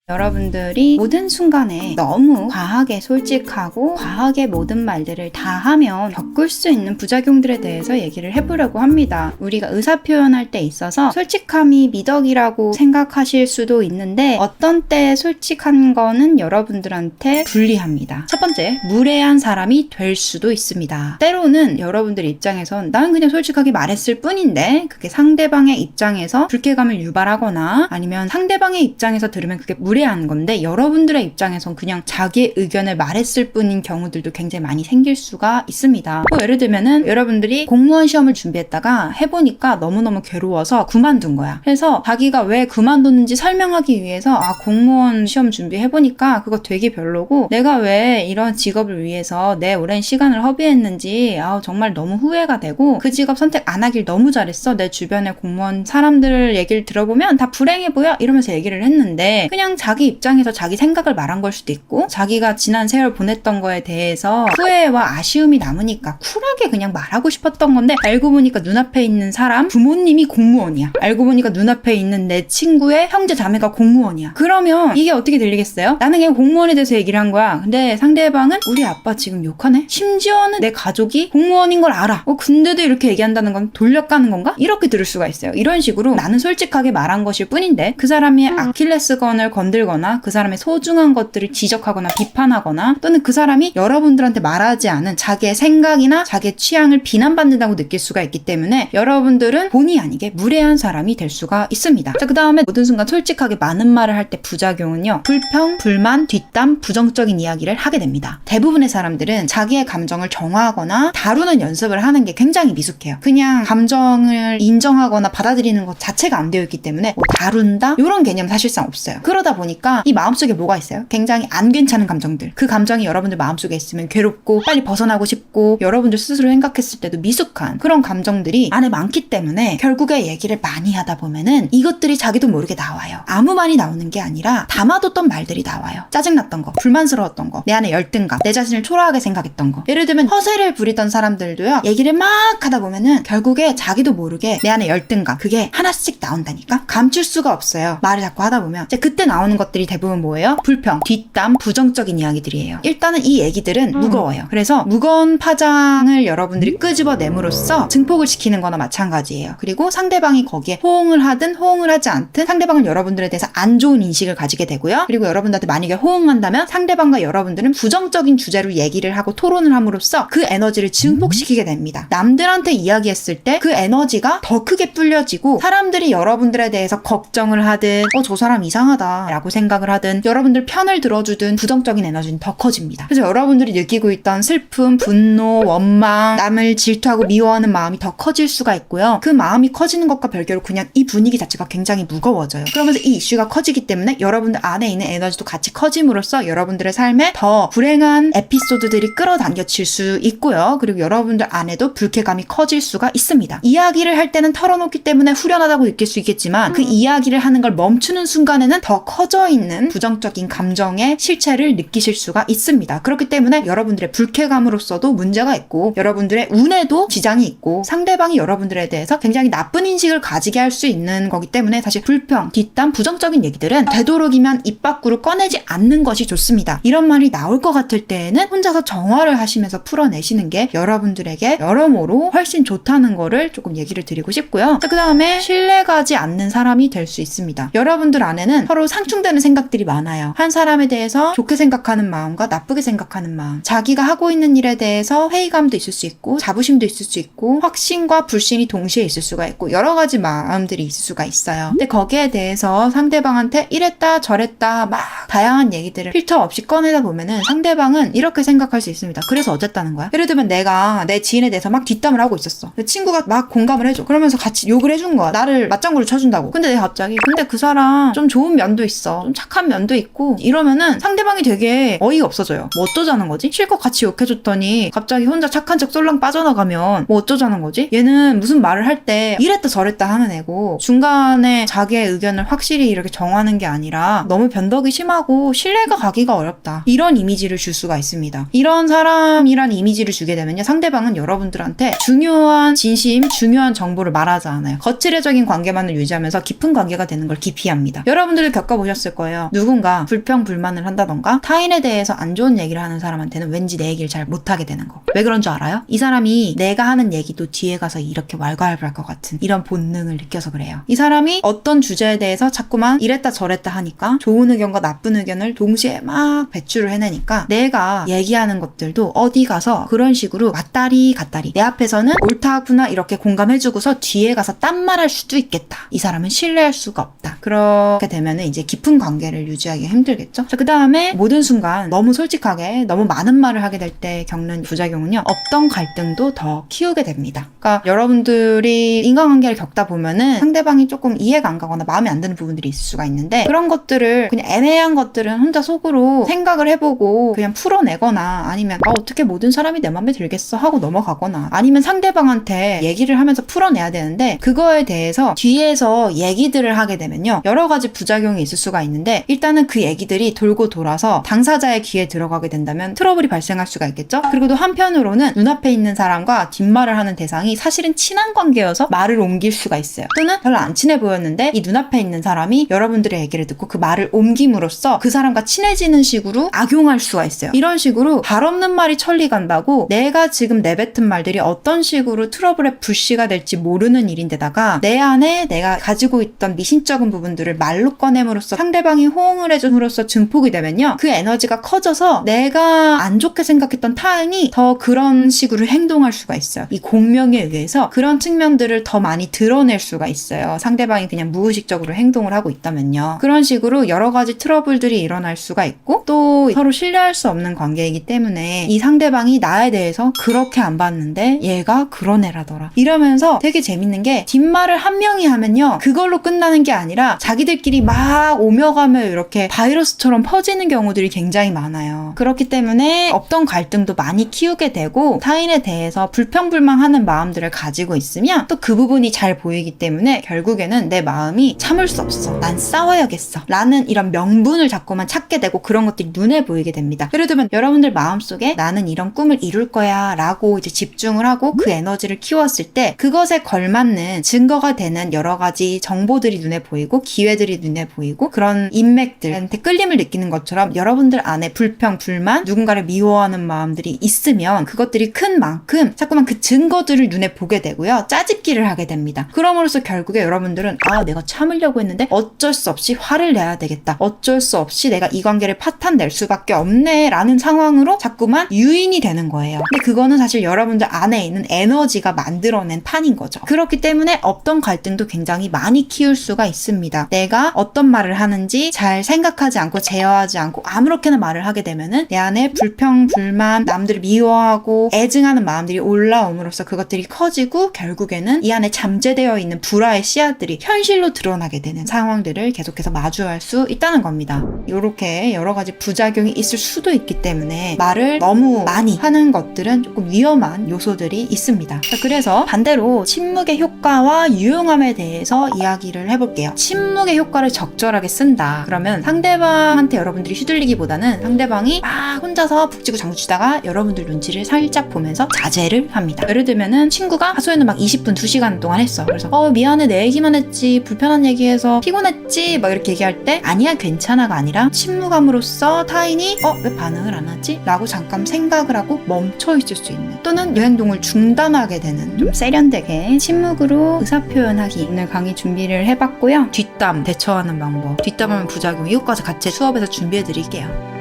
여러분들이 모든 순간에 너무 과하게 솔직하고 과하게 모든 말들을 다 하면 겪을 수 있는 부작용들에 대해서 얘기를 해보려고 합니다. 우리가 의사 표현할 때 있어서 솔직함이 미덕이라고 생각하실 수도 있는데 어떤 때 솔직한 거는 여러분들한테 불리합니다. 첫 번째, 무례한 사람이 될 수도 있습니다. 때로는 여러분들 입장에선 나는 그냥 솔직하게 말했을 뿐인데 그게 상대방의 입장에서 불쾌감을 유발하거나 아니면 상대방의 입장에서 들으면 그게 무례한 건데 여러분들의 입장에선 그냥 자기의 의견을 말했을 뿐인 경우들도 굉장히 많이 생길 수가 있습니다. 예를 들면은 여러분들이 공무원 시험을 준비했다가 해보니까 너무너무 괴로워서 그만둔 거야. 그래서 자기가 왜 그만뒀는지 설명하기 위해서 공무원 시험 준비해보니까 그거 되게 별로고 내가 왜 이런 직업을 위해서 내 오랜 시간을 허비했는지 정말 너무 후회가 되고 그 직업 선택 안 하길 너무 잘했어. 내 주변의 공무원 사람들 얘기를 들어보면 다 불행해 보여? 이러면서 얘기를 했는데 그냥 자기 입장에서 자기 생각을 말한 걸 수도 있고 자기가 지난 세월 보냈던 거에 대해서 후회와 아쉬움이 남으니까 쿨하게 그냥 말하고 싶었던 건데 알고 보니까 눈앞에 있는 사람 부모님이 공무원이야. 알고 보니까 눈앞에 있는 내 친구의 형제 자매가 공무원이야. 그러면 이게 어떻게 들리겠어요? 나는 그냥 공무원에 대해서 얘기를 한 거야. 근데 상대방은 우리 아빠 지금 욕하네? 심지어는 내 가족이 공무원인 걸 알아. 근데도 이렇게 얘기한다는 건 돌려까는 건가? 이렇게 들을 수가 있어요. 이런 식으로 나는 솔직하게 말한 것일 뿐인데 그 사람의 아킬레스건을 건들거나 그 사람의 소중한 것들을 지적하거나 비판하거나 또는 그 사람이 여러분들한테 말하지 않은 자기의 생각이나 자기의 취향을 비난받는다고 느낄 수가 있기 때문에 여러분들은 본의 아니게 무례한 사람이 될 수가 있습니다. 자, 그 다음에 모든 순간 솔직하게 많은 말을 할 때 부작용은요. 불평, 불만, 뒷담, 부정적인 이야기를 하게 됩니다. 대부분의 사람들은 자기의 감정을 정화하거나 다루는 연습을 하는 게 굉장히 미숙해요. 그냥 감정을 인정하거나 받아들이는 것 자체가 안 되어 있기 때문에 다룬다? 이런 개념 사실상 없어요. 그러다 보니까 이 마음속에 뭐가 있어요? 굉장히 안 괜찮은 감정들. 그 감정이 여러분들 마음속에 있으면 괴롭고 빨리 벗어나고 싶고 여러분들 스스로 생각했을 때도 미숙한 그런 감정들이 안에 많기 때문에 결국에 얘기를 많이 하다 보면은 이것들이 자기도 모르게 나와요. 아무 말이 나오는 게 아니라 담아뒀던 말들이 나와요. 짜증났던 거, 불만스러웠던 거, 내 안에 열등감, 내 자신을 초라하게 생각했던 거. 예를 들면 허세를 부리던 사람들도요. 얘기를 막 하다 보면은 결국에 자기도 모르게 내 안에 열등감 그게 하나씩 나온다니까? 감출 수가 없어요. 말을 자꾸 하다 보면 이제 그때 나오는 것들이 대부분 뭐예요? 불평, 뒷담, 부정적인 이야기들이에요. 일단은 이 얘기들은 무거워요. 그래서 무거운 파장을 여러분들이 끄집어냄으로써 증폭을 시키는 거나 마찬가지예요. 그리고 상대방이 거기에 호응을 하든 호응을 하지 않든 상대방은 여러분들에 대해서 안 좋은 인식을 가지게 되고요. 그리고 여러분들한테 만약에 호응한다면 상대방과 여러분들은 부정적인 주제로 얘기를 하고 토론을 함으로써 그 에너지를 증폭시키게 됩니다. 남들한테 이야기했을 때 그 에너지가 더 크게 불려지고 사람들이 여러분들에 대해서 걱정을 하든 저 사람 이상하다 라고 생각을 하든 여러분들 편을 들어주든 부정적인 에너지는 더 커집니다. 그래서 여러분들이 느끼고 있던 슬픔, 분노, 원망, 남을 질투하고 미워하는 마음이 더 커질 수가 있고요. 그 마음이 커지는 것과 별개로 그냥 이 분위기 자체가 굉장히 무거워져요. 그러면서 이 이슈가 커지기 때문에 여러분들 안에 있는 에너지도 같이 커짐으로써 여러분들의 삶에 더 불행한 에피소드들이 끌어당겨질 수 있고요. 그리고 여러분들 안에도 불쾌감이 커질 수가 있습니다. 이야기를 할 때는 털어놓기 때문에 후련하다고 느낄 수 있겠지만 그 이야기를 하는 걸 멈추는 순간에는 더 커져 있는 부정적인 감정의 실체를 느끼실 수가 있습니다. 그렇기 때문에 여러분들의 불쾌감으로서도 문제가 있고 여러분들의 운에도 지장이 있고 상대방이 여러분들에 대해서 굉장히 나쁜 인식을 가지게 할 수 있는 거기 때문에 사실 불평, 뒷담, 부정적인 얘기들은 되도록이면 입 밖으로 꺼내지 않는 것이 좋습니다. 이런 말이 나올 것 같을 때에는 혼자서 정화를 하시면서 풀어내시는 게 여러분들에게 여러모로 훨씬 좋다는 거를 조금 얘기를 드리고 싶고요. 그 다음에 신뢰가지 않는 사람이 될 수 있습니다. 여러분들 안에는 서로 상충되는 생각들이 많아요. 한 사람에 대해서 좋게 생각하는 마음과 나쁘게 생각하는 마음, 자기가 하고 있는 일에 대해서 회의감도 있을 수 있고 자부심도 있을 수 있고 확신과 불신이 동시에 있을 수가 있고 여러 가지 마음들이 있을 수가 있어요. 근데 거기에 대해서 상대방한테 이랬다 저랬다 막 다양한 얘기들을 필터 없이 꺼내다 보면은 상대방은 이렇게 생각할 수 있습니다. 그래서 어쨌다는 거야? 예를 들면 내가 내 지인에 대해서 막 뒷담을 하고 있었어. 내 친구가 막 공감을 해줘. 그러면서 같이 욕을 해준 거야. 나를 맞장구를 쳐준다고. 근데 내가 갑자기 근데 그 사람 좀 좋은 면도 있어. 좀 착한 면도 있고 이러면은 상대방이 되게 어이가 없어져요. 뭐 어쩌자는 거지? 실컷 같이 욕해줬더니 갑자기 혼자 착한 척 쏠랑 빠져나가면 뭐 어쩌자는 거지? 얘는 무슨 말을 할 때 이랬다 저랬다 하는 애고 중간에 자기의 의견을 확실히 이렇게 정하는 게 아니라 너무 변덕이 심하고 신뢰가 가기가 어렵다. 이런 이미지를 줄 수가 있습니다. 이런 사람이란 이미지를 주게 되면요. 상대방은 여러분들한테 중요한 진심, 중요한 정보를 말하지 않아요. 거칠애적인 관계만을 유지하면서 깊은 관계가 되는 걸 기피합니다. 여러분들도 겪어보셨을 느꼈을 거예요. 누군가 불평불만을 한다던가 타인에 대해서 안 좋은 얘기를 하는 사람한테는 왠지 내 얘기를 잘 못하게 되는 거. 왜 그런 줄 알아요? 이 사람이 내가 하는 얘기도 뒤에 가서 이렇게 왈가왈부할 것 같은 이런 본능을 느껴서 그래요. 이 사람이 어떤 주제에 대해서 자꾸만 이랬다 저랬다 하니까 좋은 의견과 나쁜 의견을 동시에 막 배출을 해내니까 내가 얘기하는 것들도 어디 가서 그런 식으로 왔다리 갔다리 내 앞에서는 옳다구나 이렇게 공감해주고서 뒤에 가서 딴 말할 수도 있겠다. 이 사람은 신뢰할 수가 없다. 그렇게 되면 이제 깊은 관계를 유지하기 힘들겠죠. 그 다음에 모든 순간 너무 솔직하게 너무 많은 말을 하게 될 때 겪는 부작용은요. 없던 갈등도 더 키우게 됩니다. 그러니까 여러분들이 인간관계를 겪다 보면은 상대방이 조금 이해가 안 가거나 마음에 안 드는 부분들이 있을 수가 있는데 그런 것들을 그냥 애매한 것들은 혼자 속으로 생각을 해보고 그냥 풀어내거나 아니면 어떻게 모든 사람이 내 맘에 들겠어 하고 넘어가거나 아니면 상대방한테 얘기를 하면서 풀어내야 되는데 그거에 대해서 뒤에서 얘기들을 하게 되면요. 여러 가지 부작용이 있을 수가 있는데 일단은 그 얘기들이 돌고 돌아서 당사자의 귀에 들어가게 된다면 트러블이 발생할 수가 있겠죠. 그리고 또 한편으로는 눈앞에 있는 사람과 뒷말을 하는 대상이 사실은 친한 관계여서 말을 옮길 수가 있어요. 또는 별로 안 친해 보였는데 이 눈앞에 있는 사람이 여러분들의 얘기를 듣고 그 말을 옮김으로써 그 사람과 친해지는 식으로 악용할 수가 있어요. 이런 식으로 발 없는 말이 천리 간다고 내가 지금 내뱉은 말들이 어떤 식으로 트러블의 불씨가 될지 모르는 일인데다가 내 안에 내가 가지고 있던 미심쩍은 부분들을 말로 꺼냄으로써 상대방이 호응을 해줌으로써 증폭이 되면요. 그 에너지가 커져서 내가 안 좋게 생각했던 타인이 더 그런 식으로 행동할 수가 있어요. 이 공명에 의해서 그런 측면들을 더 많이 드러낼 수가 있어요. 상대방이 그냥 무의식적으로 행동을 하고 있다면요. 그런 식으로 여러 가지 트러블들이 일어날 수가 있고 또 서로 신뢰할 수 없는 관계이기 때문에 이 상대방이 나에 대해서 그렇게 안 봤는데 얘가 그런 애라더라. 이러면서 되게 재밌는 게 뒷말을 한 명이 하면요. 그걸로 끝나는 게 아니라 자기들끼리 막 오며가며 이렇게 바이러스처럼 퍼지는 경우들이 굉장히 많아요. 그렇기 때문에 없던 갈등도 많이 키우게 되고 타인에 대해서 불평불만하는 마음들을 가지고 있으면 또 그 부분이 잘 보이기 때문에 결국에는 내 마음이 참을 수 없어. 난 싸워야겠어. 라는 이런 명분을 자꾸만 찾게 되고 그런 것들이 눈에 보이게 됩니다. 예를 들면 여러분들 마음속에 나는 이런 꿈을 이룰 거야 라고 이제 집중을 하고 그 에너지를 키웠을 때 그것에 걸맞는 증거가 되는 여러 가지 정보들이 눈에 보이고 기회들이 눈에 보이고 그런 인맥들한테 끌림을 느끼는 것처럼 여러분들 안에 불평, 불만, 누군가를 미워하는 마음들이 있으면 그것들이 큰 만큼 자꾸만 그 증거들을 눈에 보게 되고요. 짜집기를 하게 됩니다. 그럼으로써 결국에 여러분들은 내가 참으려고 했는데 어쩔 수 없이 화를 내야 되겠다. 어쩔 수 없이 내가 이 관계를 파탄낼 수밖에 없네 라는 상황으로 자꾸만 유인이 되는 거예요. 근데 그거는 사실 여러분들 안에 있는 에너지가 만들어낸 판인 거죠. 그렇기 때문에 없던 갈등도 굉장히 많이 키울 수가 있습니다. 내가 어떤 말을 하는지 잘 생각하지 않고 제어하지 않고 아무렇게나 말을 하게 되면은 내 안에 불평, 불만, 남들을 미워하고 애증하는 마음들이 올라옴으로써 그것들이 커지고 결국에는 이 안에 잠재되어 있는 불화의 씨앗들이 현실로 드러나게 되는 상황들을 계속해서 마주할 수 있다는 겁니다. 이렇게 여러 가지 부작용이 있을 수도 있기 때문에 말을 너무 많이 하는 것들은 조금 위험한 요소들이 있습니다. 그래서 반대로 침묵의 효과와 유용함에 대해서 이야기를 해볼게요. 침묵의 효과를 적절하게 쓴다. 그러면 상대방한테 여러분들이 휘둘리기보다는 상대방이 막 혼자서 북치고 장구치다가 여러분들 눈치를 살짝 보면서 자제를 합니다. 예를 들면은 친구가 하소연을 막 20분, 2시간 동안 했어. 그래서 미안해 내 얘기만 했지 불편한 얘기해서 피곤했지 막 이렇게 얘기할 때 아니야 괜찮아가 아니라 침묵함으로써 타인이 왜 반응을 안 하지? 라고 잠깐 생각을 하고 멈춰 있을 수 있는 또는 이 행동을 중단하게 되는 좀 세련되게 침묵으로 의사표현하기 오늘 강의 준비를 해봤고요. 뒷담 대처하는 방법 뒷담하면 부작용 이것까지 같이 수업에서 준비해 드릴게요.